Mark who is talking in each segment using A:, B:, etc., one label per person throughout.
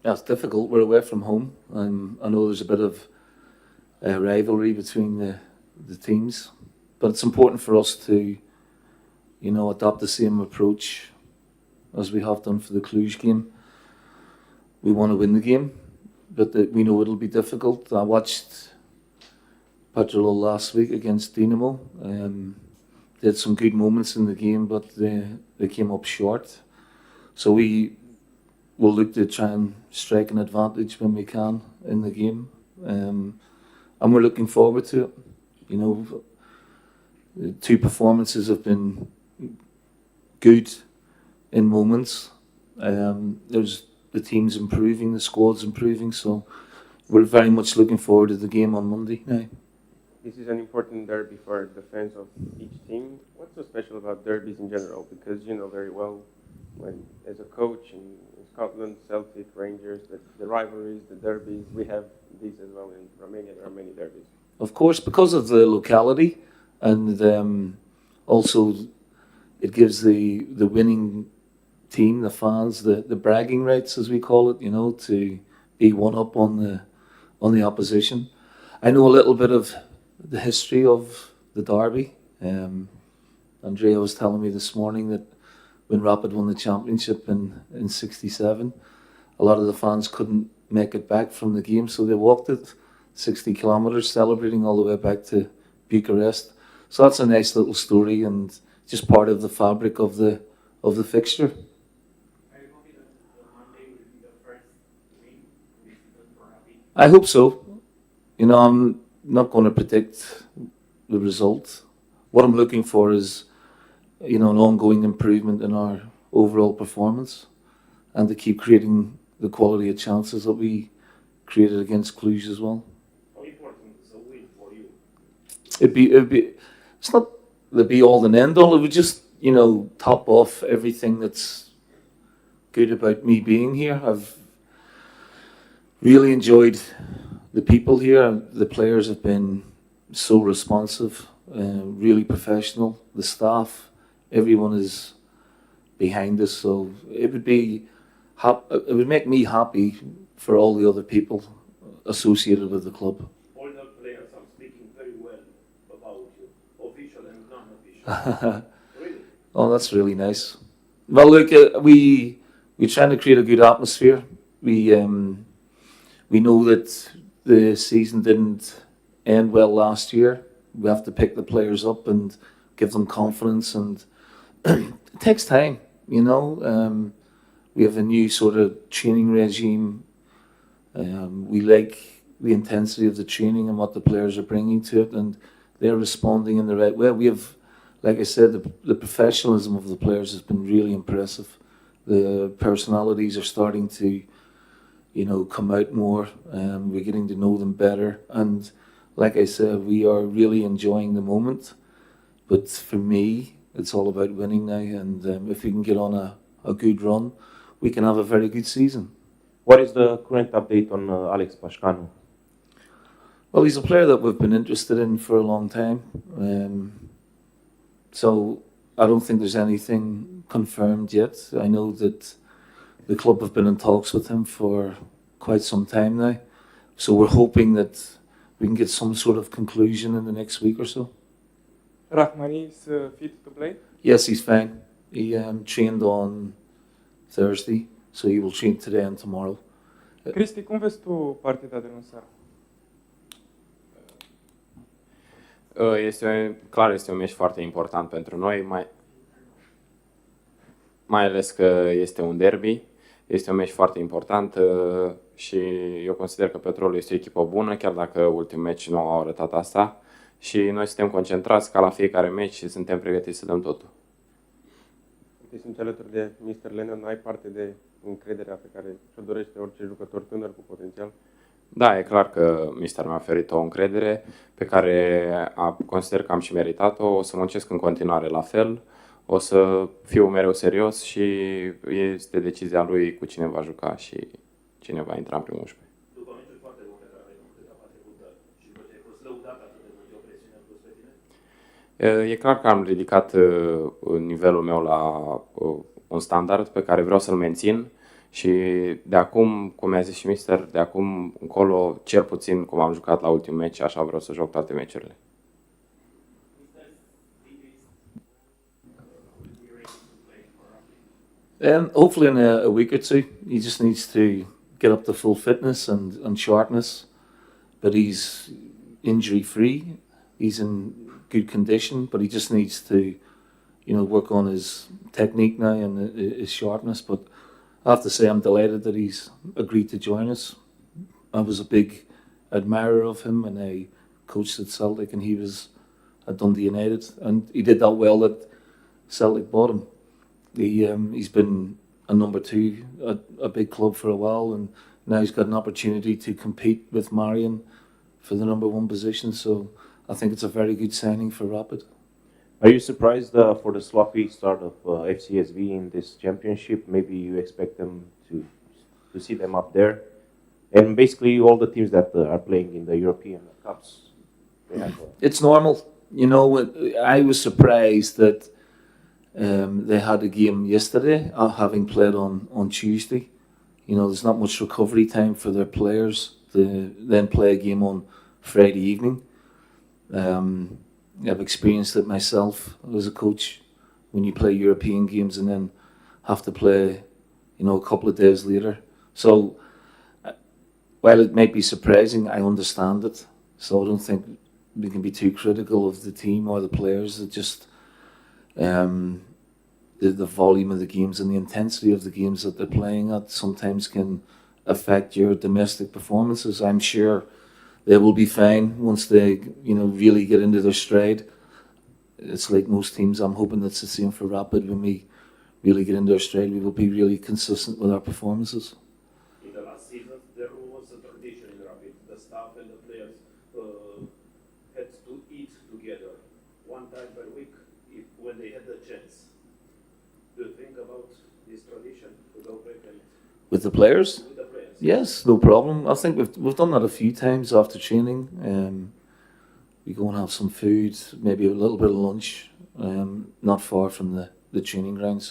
A: Yeah, it's difficult. We're away from home, and I know there's a bit of rivalry between the teams, but it's important for us to, adopt the same approach as we have done for the Cluj game. We want to win the game, but we know it'll be difficult. I watched Petrolul last week against Dinamo. They had some good moments in the game, but they came up short. So we will look to try and strike an advantage when we can in the game. And we're looking forward to it. The two performances have been good in moments. There's the team's improving, the squad's improving, so we're very much looking forward to the game on Monday now.
B: This is an important derby for the fans of each team. What's so special about derbies in general? Because you know very well, when as a coach in Scotland, Celtic, Rangers, the rivalries, the derbies, we have these as well in Romania. There are many derbies.
A: Of course, because of the locality, and also it gives the winning team, the fans, the bragging rights, as we call it, to be one up on the opposition. I know a little bit of the history of the derby. Andrea was telling me this morning that when Rapid won the championship in '67, a lot of the fans couldn't make it back from the game, so they walked it 60 kilometers, celebrating all the way back to Bucharest. So that's a nice little story and just part of the fabric of the fixture. I hope so. I'm not going to predict the result. What I'm looking for is, an ongoing improvement in our overall performance, and to keep creating the quality of chances that we created against Cluj as well.
C: How important is a win for you?
A: It's not the be all and end all. It would just, top off everything that's good about me being here. I've really enjoyed the people here. The players have been so responsive, really professional. The staff, everyone is behind us. So it would make me happy for all the other people associated with the club.
C: All the players are speaking very well about you, official and non-official. Really?
A: Oh, that's really nice. Well, look, we're trying to create a good atmosphere. We know that the season didn't end well last year. We have to pick the players up and give them confidence, and it takes time, We have a new sort of training regime. We like the intensity of the training and what the players are bringing to it, and they're responding in the right way. We have, like I said, the professionalism of the players has been really impressive. The personalities are starting to, come out more. We're getting to know them better, and like I said, we are really enjoying the moment. But for me, it's all about winning now, and if we can get on a good run, we can have a very good season.
D: What is the current update on Alex Pașcanu?
A: Well, he's a player that we've been interested in for a long time. So I don't think there's anything confirmed yet. I know that the club have been in talks with him for quite some time now. So we're hoping that we can get some sort of conclusion in the next week or so.
E: Rahmani is fit to play?
A: Yes, he's fine. He trained on Thursday, so he will train today and tomorrow.
E: Cristi, cum vezi tu partida de luni seara?
F: Este un meci foarte important pentru noi, mai ales că este un derby. Este un meci foarte important și eu consider că Petrolul este o echipă bună, chiar dacă ultimul meci nu au arătat asta. Și noi suntem concentrați ca la fiecare meci și suntem pregătiți să dăm totul.
B: Sunt alături de Mr. Lennon, ai parte de încrederea pe care și-o dorește orice jucător tânăr cu potențial?
F: Da, e clar că Mister mi-a oferit o încredere pe care consider că am și meritat-o. O să muncesc în continuare la fel, o să fiu mereu serios și este decizia lui cu cine va juca și cine va intra în primul 11.
C: După meciul foarte bun pe care l-ai făcut etapa trecută și după ce ai fost lăudat atât de mult, e o presiune în plus pe tine?
F: E clar că am ridicat nivelul meu la un standard pe care vreau să-l mențin Și de acum, cum mi-a zis și mister, de acum încolo, cel puțin cum am jucat la ultimul meci, așa vreau să joc toate meciurile.
A: Hopefully in a week or two. He just needs to get up to full fitness and sharpness. But he's injury free. He's in good condition, but he just needs to, work on his technique now and his sharpness. But I have to say I'm delighted that he's agreed to join us. I was a big admirer of him when I coached at Celtic and he was at Dundee United, and he did that well that Celtic bought him. He's been a number two at a big club for a while, and now he's got an opportunity to compete with Marion for the number one position. So I think it's a very good signing for Rapid.
D: Are you surprised for the sloppy start of FCSV in this championship? Maybe you expect them to see them up there, and basically all the teams that are playing in the European Cups. They have
A: It's normal. I was surprised that they had a game yesterday, having played on Tuesday. There's not much recovery time for their players to then play a game on Friday evening. I've experienced it myself as a coach when you play European games and then have to play, a couple of days later. So while it might be surprising, I understand it. So I don't think we can be too critical of the team or the players. That just the volume of the games and the intensity of the games that they're playing at sometimes can affect your domestic performances. I'm sure they will be fine once they, really get into their stride. It's like most teams. I'm hoping that's the same for Rapid. When we really get into our stride, we will be really consistent with our performances.
C: In the last season, there was a tradition in Rapid. The staff and the players had to eat together one time per week when they had the chance. Do you think about this tradition to go back and
A: With the players?
C: with the players?
A: Yes, no problem. I think we've done that a few times after training. We go and have some food, maybe a little bit of lunch, not far from the training ground.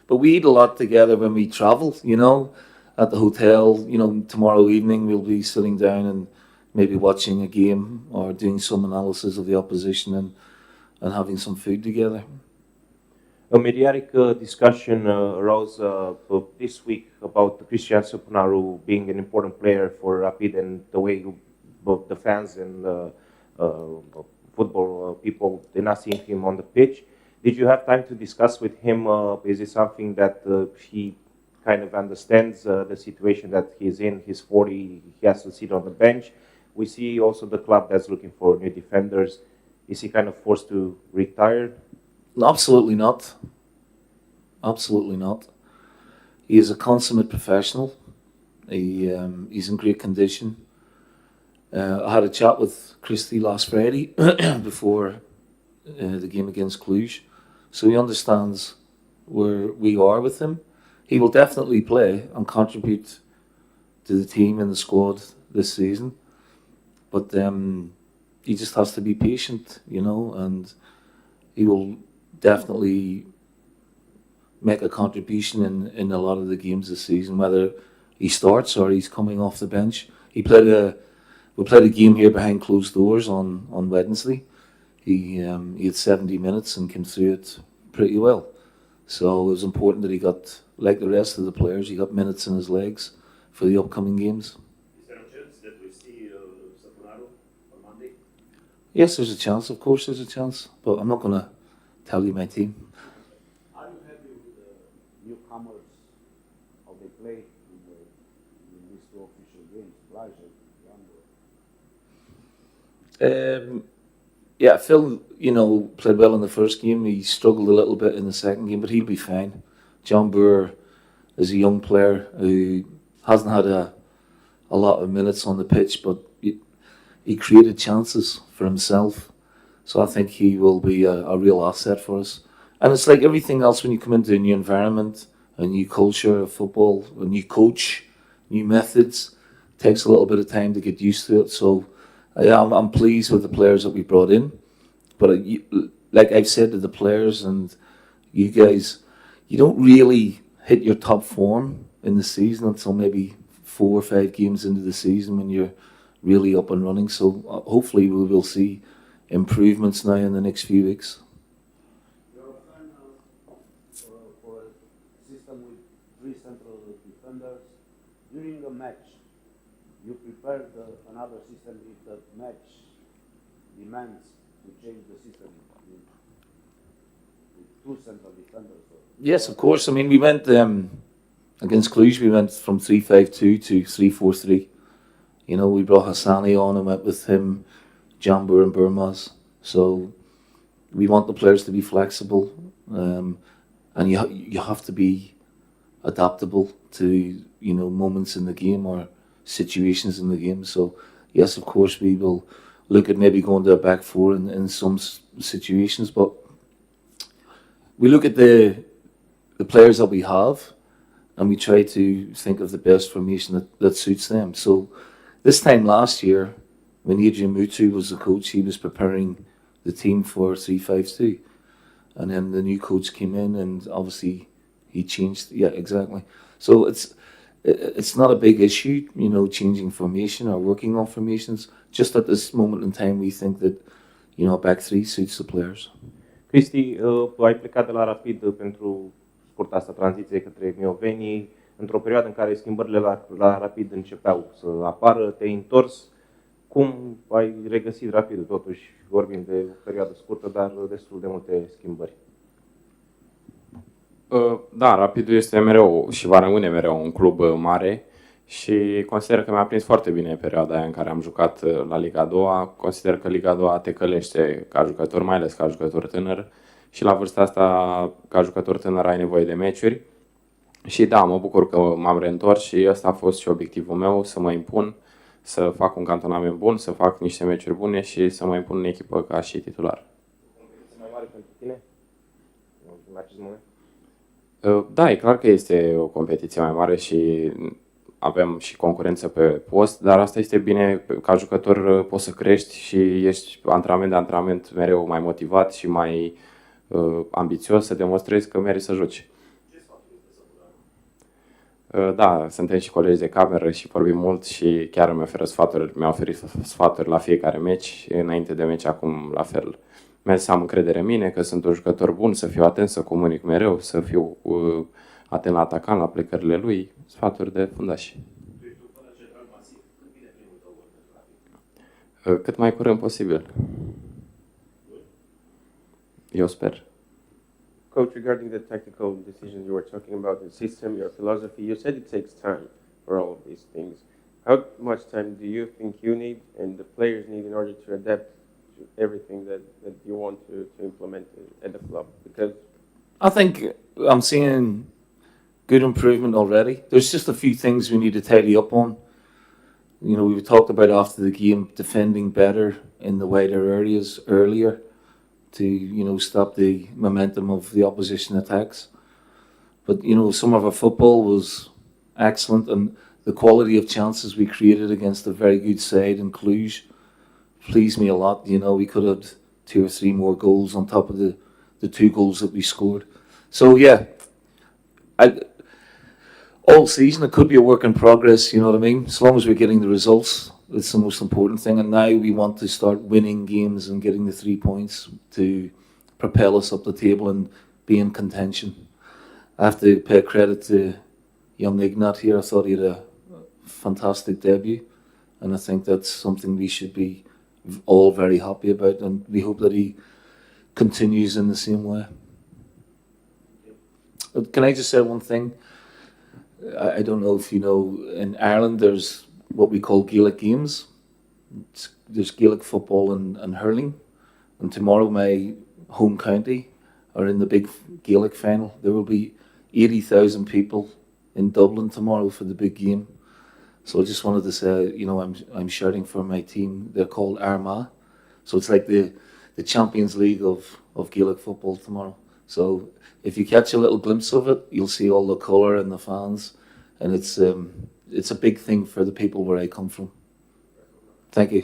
A: But we eat a lot together when we travel. At the hotel. Tomorrow evening we'll be sitting down and maybe watching a game or doing some analysis of the opposition and having some food together.
D: A mediatic discussion arose this week about Cristian Ignat being an important player for Rapid and the way both the fans and football people, they're not seeing him on the pitch. Did you have time to discuss with him? Is it something that he kind of understands the situation that he's in? He's 40, he has to sit on the bench. We see also the club that's looking for new defenders. Is he kind of forced to retire?
A: Absolutely not. Absolutely not. He is a consummate professional. He's in great condition. I had a chat with Christy last Friday before the game against Cluj, so he understands where we are with him. He will definitely play and contribute to the team and the squad this season, but he just has to be patient, and he will definitely make a contribution in a lot of the games this season, whether he starts or he's coming off the bench. We played a game here behind closed doors on Wednesday. He had 70 minutes and came through it pretty well. So it was important that he got, like the rest of the players, he got minutes in his legs for the upcoming games.
C: Is there a chance that we see Sapunaro on Monday?
A: Yes, there's a chance. Of course, there's a chance. But I'm not going to tell you my team.
G: Are you happy with the newcomers, how they play in these two official games?
A: Yeah, Phil, played well in the first game. He struggled a little bit in the second game, but he'll be fine. John Brewer is a young player who hasn't had a lot of minutes on the pitch, but he created chances for himself. So I think he will be a real asset for us. And it's like everything else when you come into a new environment, a new culture of football, a new coach, new methods. It takes a little bit of time to get used to it. So I'm pleased with the players that we brought in. But like I've said to the players and you guys, you don't really hit your top form in the season until maybe 4 or 5 games into the season when you're really up and running. So hopefully we will see improvements now in the next few weeks.
G: You're a fan for a system with 3 central defenders. During a match, you prepared another system if the match demands to change the system with 2 central defenders?
A: Yes, of course. I mean, we went against Cluj. We went from 3-5-2 to 3-4-3. You know, we brought Hassani on and went with him, Jambur and Burmaz. So we want the players to be flexible, and you have to be adaptable to moments in the game or situations in the game. So yes, of course, we will look at maybe going to a back 4 in some situations, but we look at the players that we have, and we try to think of the best formation that suits them. So this time last year, when Adrian Mutu was the coach, he was preparing the team for 3-5-2. And then the new coach came in, and obviously he changed. Yeah, exactly. So it's not a big issue, changing formation or working on formations. Just at this moment in time, we think that, back 3 suits the players.
D: Cristi, ai plecat de la Rapid pentru scurta asta tranziție către Mioveni, într-o perioadă în care schimbările la Rapid începeau să apară, te-ai întors. Cum ai regăsit Rapid? Totuși vorbim de o perioadă scurtă, dar destul de multe schimbări.
F: Da, Rapidul este mereu și va rămâne mereu un club mare și consider că mi-a prins foarte bine perioada aia în care am jucat la Liga 2. Consider că Liga 2 te călește ca jucător, mai ales ca jucător tânăr, și la vârsta asta, ca jucător tânăr, ai nevoie de meciuri. Și da, mă bucur că m-am reîntors și ăsta a fost și obiectivul meu, să mă impun, să fac un cantonament bun, să fac niște meciuri bune și să mă impun în echipă ca și titular.
D: Competiție mai mare pentru tine în acest moment?
F: Da, e clar că este o competiție mai mare și avem și concurență pe post, dar asta este bine, ca jucător poți să crești și ești antrenament de antrenament mereu mai motivat și mai ambițios, să demonstrezi că meriți să joci. Da, suntem și colegi de cameră și vorbim mult și chiar mi-a oferit sfaturi la fiecare meci, înainte de meci acum la fel. Mi-a zis să am încredere în mine, că sunt un jucător bun, să fiu atent, să comunic mereu, să fiu atent la atacant, la plecările lui, sfaturi de fundași. Cât mai curând posibil. Eu sper.
B: Coach, regarding the tactical decisions you were talking about, the system, your philosophy, you said it takes time for all of these things. How much time do you think you need and the players need in order to adapt to everything that you want to implement at the club? Because
A: I think I'm seeing good improvement already. There's just a few things we need to tidy up on. We talked about after the game defending better in the wider areas earlier to, stop the momentum of the opposition attacks. But, some of our football was excellent, and the quality of chances we created against a very good side in Cluj pleased me a lot. We could have 2 or 3 more goals on top of the 2 goals that we scored. So, yeah, all season it could be a work in progress, you know what I mean? As long as we're getting the results, it's the most important thing. And now we want to start winning games and getting the 3 points to propel us up the table and be in contention. I have to pay credit to young Ignat here. I thought he had a fantastic debut, and I think that's something we should be all very happy about, and we hope that he continues in the same way. Can I just say one thing? I don't know if you know, in Ireland there's what we call Gaelic games. There's Gaelic football and hurling, and tomorrow my home county are in the big Gaelic final. There will be 80,000 people in Dublin tomorrow for the big game. So I just wanted to say, I'm shouting for my team. They're called Armagh. So it's like the Champions League of Gaelic football tomorrow. So if you catch a little glimpse of it, you'll see all the colour and the fans. And it's a big thing for the people where I come from. Thank you.